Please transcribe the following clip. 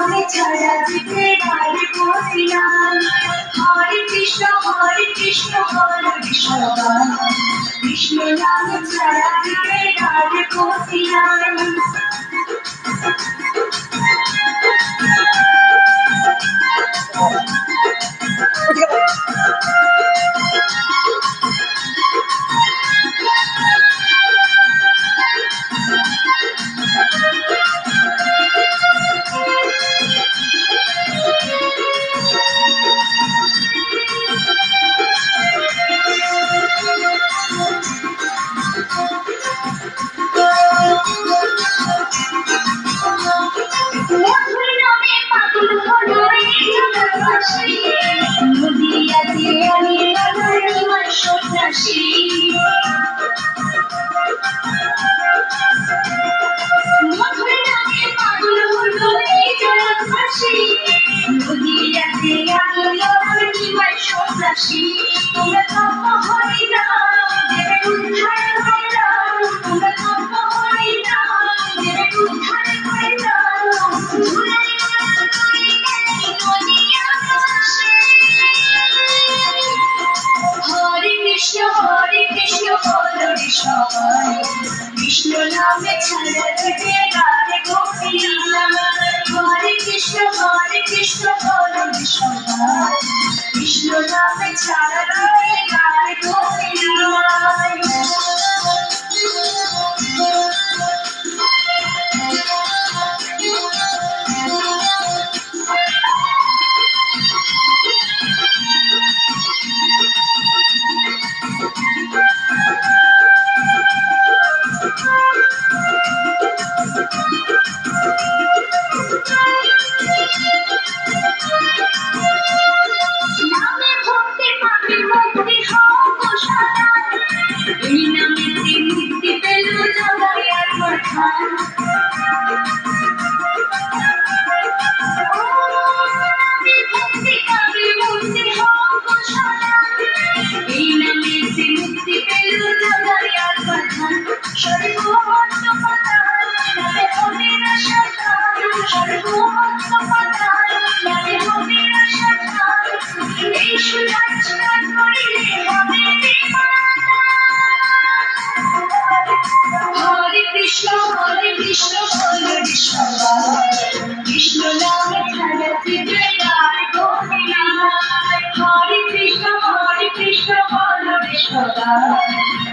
নামে ছাড়া যেতে আর গতি নাই। হরে কৃষ্ণ হরে সবাই, কৃষ্ণ নামে ছাড়া যেতে আর গতি নাই। মধুর নামে পাগল হলো এই জগৎবাসী, নদিয়াতে আমি আমার সন্ন্যাসী। মধুর নামে পাগল হলো এই জগৎবাসী, নদিয়াতে আমি আমার সন্ন্যাসী। তোমরা তপ হরি নাম দেবে উদ্ধার করে দাও, তোমরা তপ হরি নাম দেবে উদ্ধার করে দাও। হরে কৃষ্ণ বলো রে সবাই, কৃষ্ণ নামে ছাড়া যেতে আর গতি নাই। হরে কৃষ্ণ বলো রে সবাই, কৃষ্ণ নামে ছাড়া যেতে আর গতি নাই। নামে ভক্তি পাপে মুক্তি হও গো সদা, এই নামেতে মুক্তি পেল জগাই আর কথা। নামে ভক্তি পাপে মুক্তি হও গো সদা, এই নামেতে মুক্তি পেল জগাই আর কথা। সর্বভক্ত পাতাল নামে হবে না সাতাল, সর্বভক্ত পাতাল নামে হবে না সাতাল। এই সুরাজগান করিলে হবে হরে কৃষ্ণ বলো রে সবাই, কৃষ্ণ নামে ছাড়া যেতে আর গতি নাই। হরে কৃষ্ণ বলো রে সবাই।